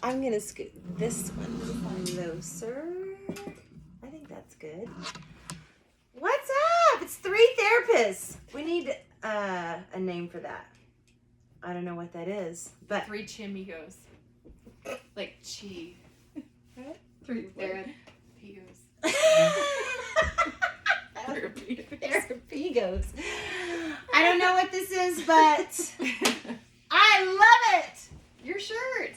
I'm going to scoot this one closer. I think that's good. What's up? It's 3 therapists. We need a name for that. I don't know what that is, but 3 chimigos. Like chi. What? 3 therapigos. Therapigos. I don't know what this is, but I love it. Your shirt.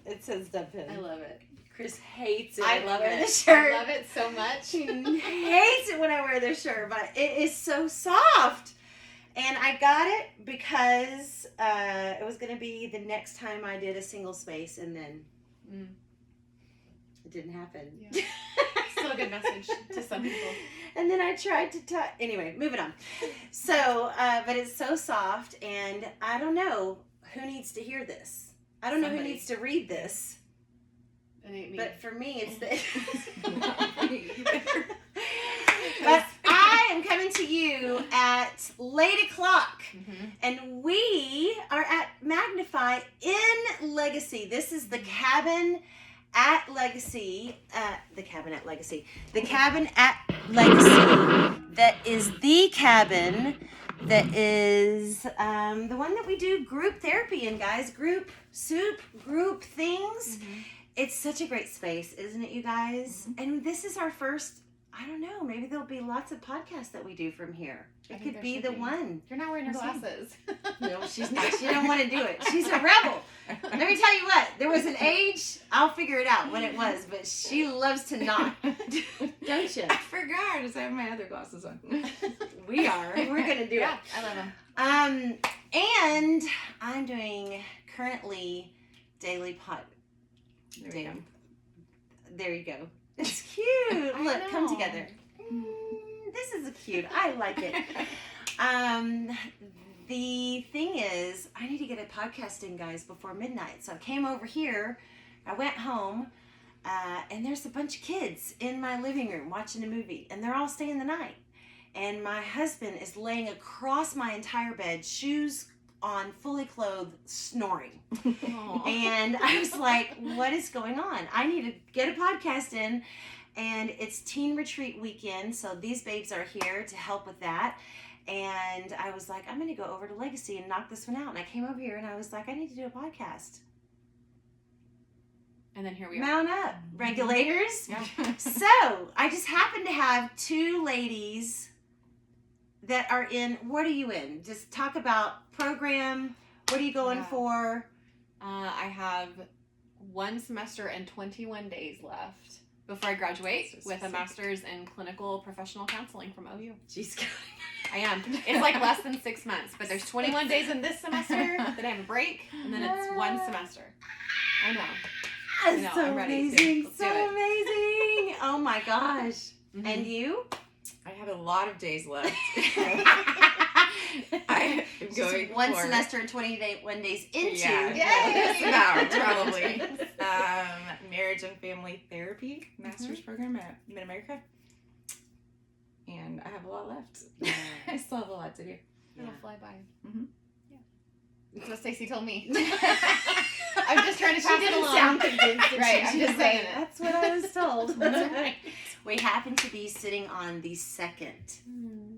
It says Dubpin. I love it. Chris hates it. I when love wear it. The shirt. I love it so much. She hates it when I wear this shirt, but it is so soft. And I got it because it was going to be the next time I did a single space, and then it didn't happen. Yeah. Still a good message to some people. And then I tried to anyway, moving on. So, but it's so soft, and I don't know who needs to hear this. I don't know who needs to read this. It ain't me. But for me, it's the... But I am coming to you at late o'clock, and we are at Magnify in Legacy. This is the cabin at Legacy. The cabin at Legacy. That is the cabin that is the one that we do group therapy in, guys. Group soup, group things. It's such a great space, isn't it, you guys? And this is our first, I don't know, maybe there'll be lots of podcasts that we do from here. It could be the one. You're not wearing your glasses. No, she's not. She don't want to do it. She's a rebel. Let me tell you what, there was an age, I'll figure it out when it was, but she loves to not. Don't you? I forgot. I just have my other glasses on. We are. We're going to do it. I love them. And I'm doing currently daily pod. There you go. It's cute. Look, come together. This is cute. I like it. The thing is, I need to get a podcast in, guys, before midnight. So I came over here. I went home, and there's a bunch of kids in my living room watching a movie, and they're all staying the night. And my husband is laying across my entire bed, shoes on, fully clothed, snoring. And I was like, what is going on? I need to get a podcast in. And it's teen retreat weekend, so these babes are here to help with that. And I was like, I'm going to go over to Legacy and knock this one out. And I came over here and I was like, I need to do a podcast. And then here we are. Mount up, regulators. Yeah. So I just happened to have 2 ladies that are in. What are you in? Just talk about program. What are you going for? I have 1 semester and 21 days left before I graduate with a master's in clinical professional counseling from OU. She's I am. It's like less than 6 months, but there's 21 days in this semester, then I have a break, and then it's 1 semester. I know. That's so I'm ready. amazing. Let's So do it. amazing. Oh my gosh. And you? I have a lot of days left. I am going one for semester and 21 days into. That's about probably marriage and family therapy master's program at Mid-America. And I have a lot left. I still have a lot to do. It'll fly by. Yeah. That's what Stacey told me. I'm just trying to pass it along. Sound convinced, Right, I'm just saying it. That's what I was told. That's right. We happen to be sitting on the second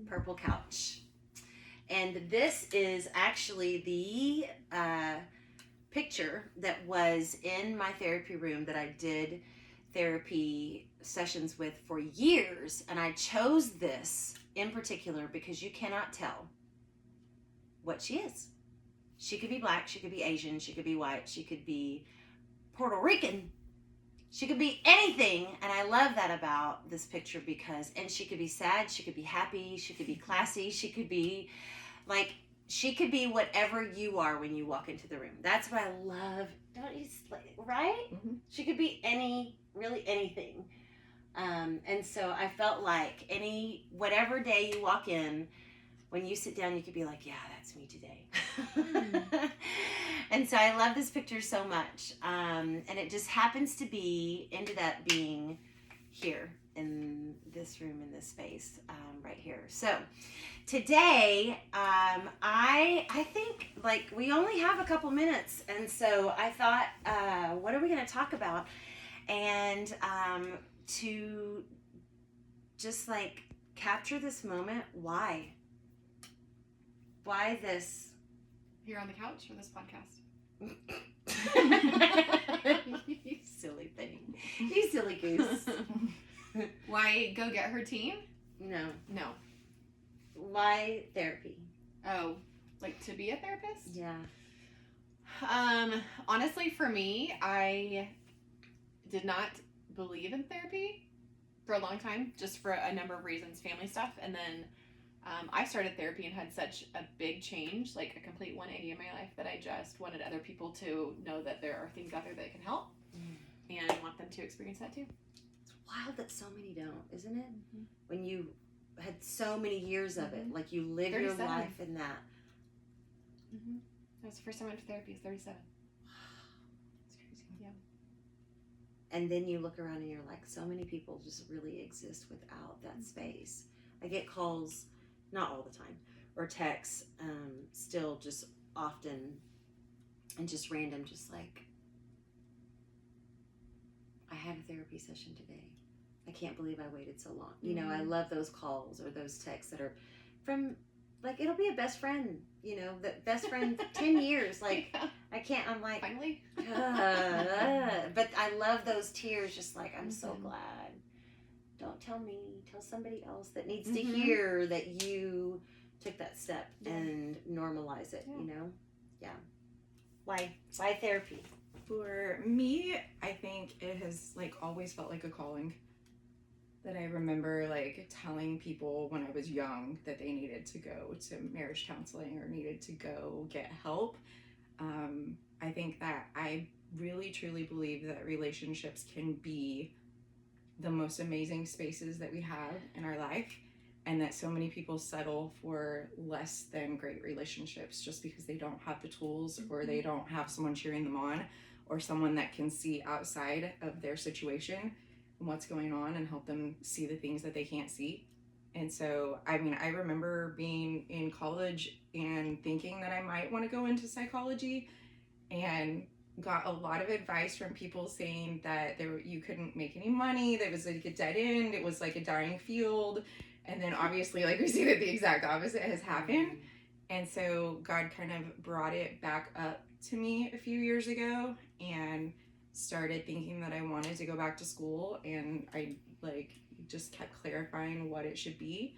purple couch. And this is actually the picture that was in my therapy room that I did therapy sessions with for years. And I chose this in particular because you cannot tell what she is. She could be black, she could be Asian, she could be white, she could be Puerto Rican. She could be anything, and I love that about this picture because, and she could be sad, she could be happy, she could be classy, she could be whatever you are when you walk into the room. That's what I love. Don't you, right? Mm-hmm. She could be really anything. And so I felt like whatever day you walk in, when you sit down, you could be like, yeah, that's me today. And so I love this picture so much. And it just happens to be, ended up being here in this room, in this space, right here. So today, I think like we only have a couple minutes, and so I thought, what are we going to talk about? And to just like capture this moment. Why this? Here on the couch for this podcast. You silly thing. You silly goose. Why go get her teen? No. Why therapy? Oh, like to be a therapist? Yeah. Honestly, for me, I did not believe in therapy for a long time, just for a number of reasons, family stuff, and then I started therapy and had such a big change, like a complete 180 in my life, that I just wanted other people to know that there are things out there that can help, and I want them to experience that too. It's wild that so many don't, isn't it? Mm-hmm. When you had so many years of it, like you live your 37. life in that. Mm-hmm. That was the first time I went to therapy. 37. It's crazy. Yeah. And then you look around and you're like, so many people just really exist without that space. I get calls, not all the time, or texts, still just often, and just random, just like, I had a therapy session today. I can't believe I waited so long. You know, I love those calls or those texts that are from, like, it'll be a best friend, you know, the best friend 10 years. Like, Yeah. I can't, I'm like, Finally. but I love those tears, just like, I'm so glad. Don't tell me, tell somebody else that needs to hear that you took that step and normalize it, you know? Yeah. Why therapy? For me, I think it has like always felt like a calling. That I remember like telling people when I was young that they needed to go to marriage counseling or needed to go get help. I think that I really truly believe that relationships can be the most amazing spaces that we have in our life, and that so many people settle for less than great relationships just because they don't have the tools or they don't have someone cheering them on or someone that can see outside of their situation and what's going on and help them see the things that they can't see. And so, I mean, I remember being in college and thinking that I might want to go into psychology, and got a lot of advice from people saying that you couldn't make any money, that it was like a dead end, it was like a dying field. And then obviously, like, we see that the exact opposite has happened. And so God kind of brought it back up to me a few years ago and started thinking that I wanted to go back to school, and I like just kept clarifying what it should be.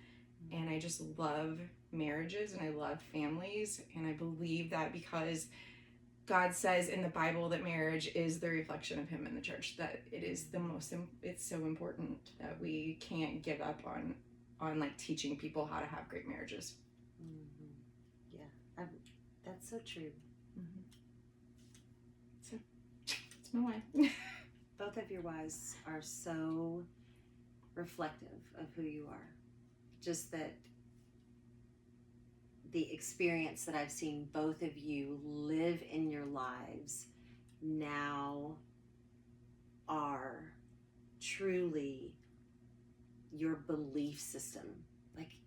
And I just love marriages and I love families, and I believe that because God says in the Bible that marriage is the reflection of Him in the church, that it is it's so important that we can't give up on like teaching people how to have great marriages. Yeah, that's so true. So that's my why. Both of your whys are so reflective of who you are. Just that the experience that I've seen both of you live in your lives now are truly your belief system. Like,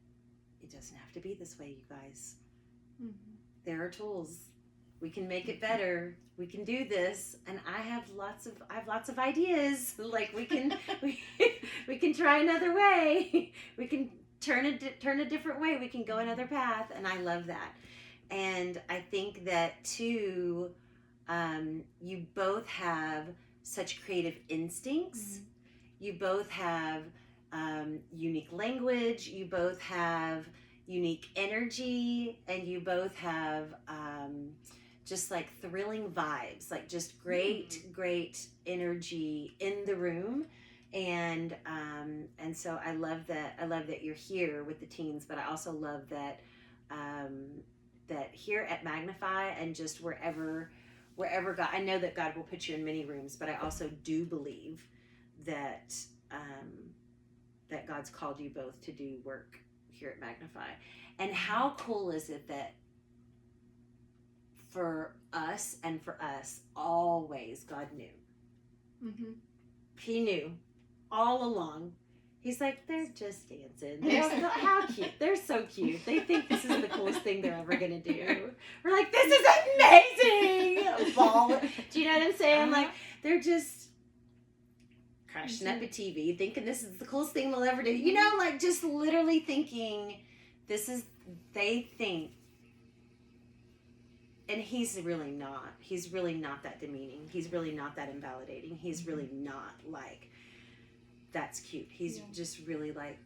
it doesn't have to be this way, you guys. There are tools. We can make it better. We can do this, and I have lots of ideas. Like, we can we can try another way. We can turn a different way. We can go another path, and I love that. And I think that too, you both have such creative instincts. You both have unique language. You both have unique energy, and you both have just like thrilling vibes, like just great energy in the room. And so I love that you're here with the teens, but I also love that that here at Magnify and just wherever God, I know that God will put you in many rooms, but I also do believe that that God's called you both to do work here at Magnify. And how cool is it that for us always God knew. He knew all along He's like, they're just dancing. How cute. They're so cute. They think this is the coolest thing they're ever going to do. We're like, this is amazing. Ball. Do you know what I'm saying? Like, they're just crashing up a TV, thinking this is the coolest thing they'll ever do. You know, like just literally thinking they think. And he's really not. He's really not that demeaning. He's really not that invalidating. He's really not like, that's cute. He's just really like,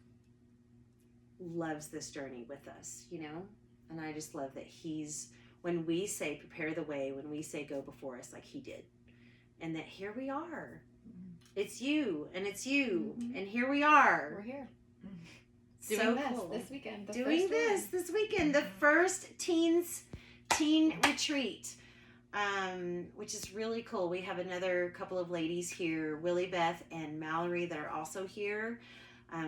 loves this journey with us, you know? And I just love that when we say prepare the way, when we say go before us, like he did. And that here we are. It's you, and it's you. And here we are. We're here. So Doing this cool. this weekend. This weekend. The first teen retreat, which is really cool. We have another couple of ladies here, Willie Beth and Mallory, that are also here.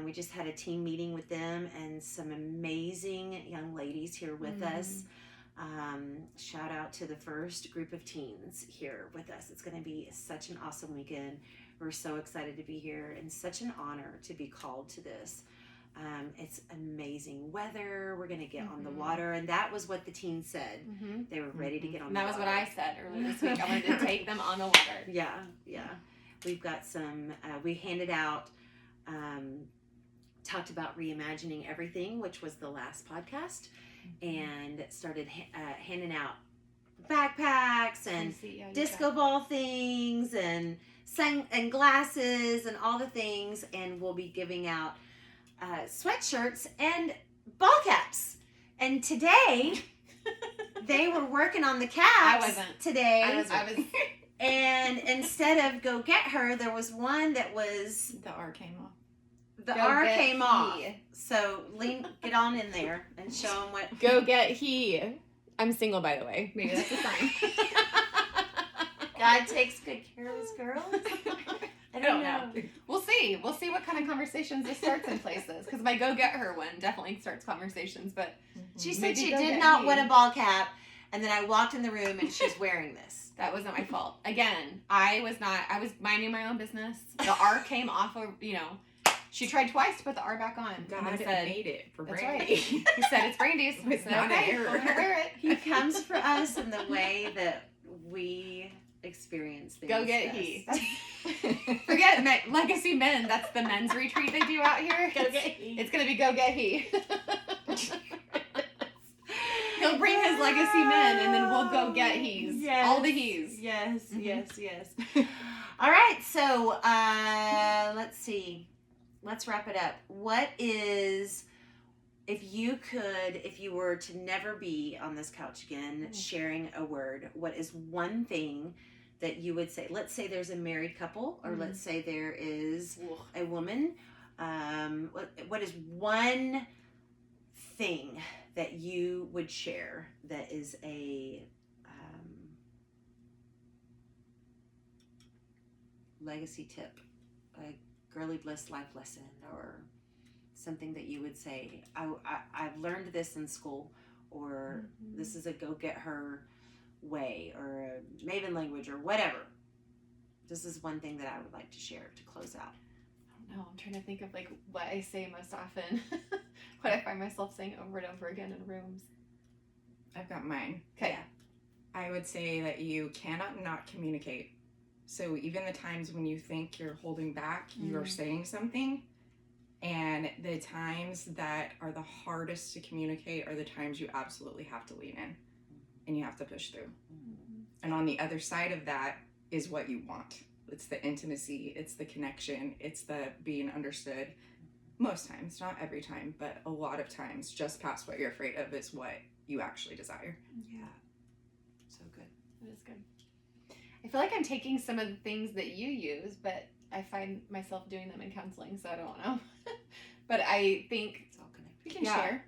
We just had a team meeting with them and some amazing young ladies here with us. Shout out to the first group of teens here with us. It's going to be such an awesome weekend. We're so excited to be here and such an honor to be called to this. It's amazing weather. We're going to get on the water. And that was what the teens said. They were ready to get on the water. That was what I said earlier this week. I wanted to take them on the water. Yeah. We've got some, we handed out, talked about reimagining everything, which was the last podcast, and started handing out backpacks and disco ball things and glasses and all the things. And we'll be giving out sweatshirts and ball caps. And today they were working on the caps. I wasn't. Today. I was. And instead of go get her, there was one that was The R came off. the R came off. So get on in there and show them what. Go get he. I'm single, by the way. Maybe that's a sign. God takes good care of his girls. I don't know. We'll see. We'll see what kind of conversations this starts in places. Because my go get her one definitely starts conversations. But She said she go did get not me. win a ball cap, and then I walked in the room and she's wearing this. that wasn't my fault. Again, I was minding my own business. The R came off of, she tried twice to put the R back on. God, and I it said, made it for that's Brandie. right. He said, it's Brandy's. I It's said, not an okay, error. I'm going to wear it. He comes for us in the way that we experience things. Go get best. he. Forget Legacy Men. That's the men's retreat they do out here. Go get he. It's going to be go get he. He'll bring his legacy men, and then we'll go get he's. Yes. All the he's. Yes. All right, so let's see. Let's wrap it up. What is, if you were to never be on this couch again, sharing a word, what is one thing that you would say? Let's say there's a married couple, or let's say there is a woman. What is one thing that you would share that is a legacy tip, a girly bliss life lesson, or something that you would say, I've learned this in school, or this is a go get her way, or a maven language, or whatever. This is one thing that I would like to share to close out. I don't know. I'm trying to think of what I say most often. What I find myself saying over and over again in rooms. I've got mine. Okay. Yeah. I would say that you cannot not communicate. So even the times when you think you're holding back, you are saying something. And the times that are the hardest to communicate are the times you absolutely have to lean in and you have to push through. And on the other side of that is what you want. It's the intimacy, it's the connection, it's the being understood. Most times, not every time, but a lot of times, just past what you're afraid of is what you actually desire. Yeah. So good. That is good. I feel like I'm taking some of the things that you use, but I find myself doing them in counseling, so I don't know. But I think It's all connected. we can share.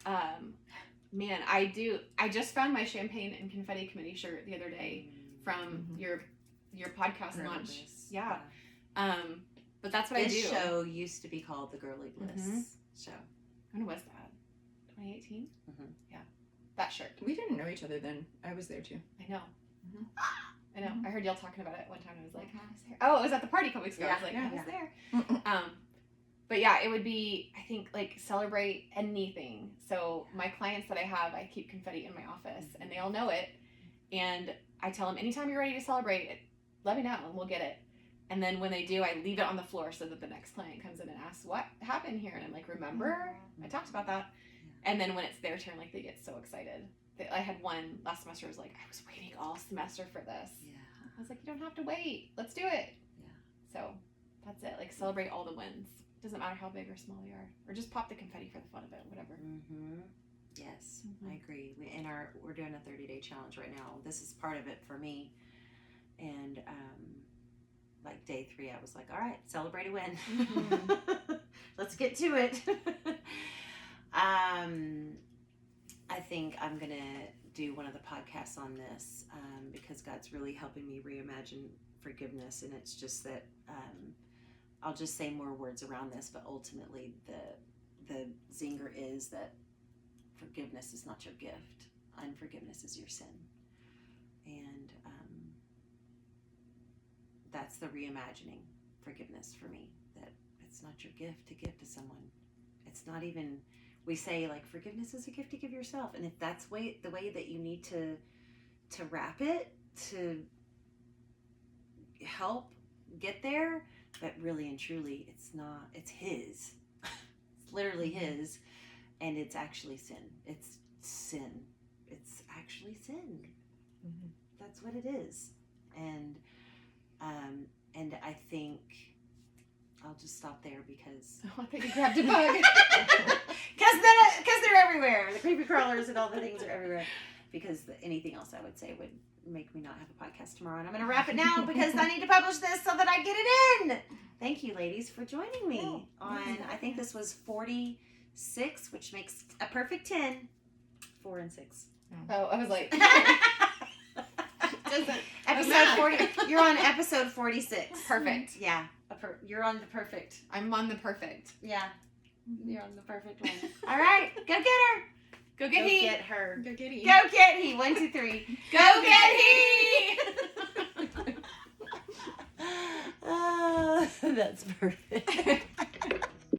Man, I just found my champagne and confetti committee shirt the other day from your podcast launch. Yeah. But that's what I do. This show used to be called the Girly Bliss Show. When was that? 2018? Yeah. That shirt. We didn't know each other then. I was there too. I know. I know. I heard y'all talking about it one time. I was like, I was there. Oh, it was at the party a couple weeks ago. I was like, I was there. But yeah, it would be, I think, like, celebrate anything. So my clients that I have, I keep confetti in my office, and they all know it. And I tell them, anytime you're ready to celebrate, let me know, and we'll get it. And then when they do, I leave it on the floor so that the next client comes in and asks, what happened here? And I'm like, remember? I talked about that. And then when it's their turn, like, they get so excited. I had one last semester was like, I was waiting all semester for this. Yeah. I was like, you don't have to wait. Let's do it. Yeah. So that's it. Like, celebrate all the wins. Doesn't matter how big or small they are. Or just pop the confetti for the fun of it, whatever. Mm-hmm. Yes, Mhm. I agree. We're doing a 30-day challenge right now. This is part of it for me. And like day 3, I was like, all right, celebrate a win. Let's get to it. I think I'm going to do one of the podcasts on this because God's really helping me reimagine forgiveness. And it's just that I'll just say more words around this, but ultimately the zinger is that forgiveness is not your gift. Unforgiveness is your sin. And that's the reimagining forgiveness for me, that it's not your gift to give to someone. It's not even, we say like forgiveness is a gift to give yourself. And if that's the way that you need to wrap it to help get there, but really and truly it's not, it's his. It's literally his. And it's actually sin. It's sin. It's actually sin. Mm-hmm. That's what it is. And I think I'll just stop there because Oh, I think you grabbed a bug. because they're everywhere. The creepy crawlers and all the things are everywhere. Because anything else I would say would make me not have a podcast tomorrow. And I'm going to wrap it now because I need to publish this so that I get it in. Thank you, ladies, for joining me on. I think this was 46, which makes a perfect 10. 4 and 6. Oh, I was like, Episode 40. You're on episode 46. perfect. Yeah, you're on the perfect. I'm on the perfect. Yeah, you're on the perfect one. All right, go get her. Go get Go he. get her. Go get Go get he. 1, 2, 3. Go get he. That's perfect.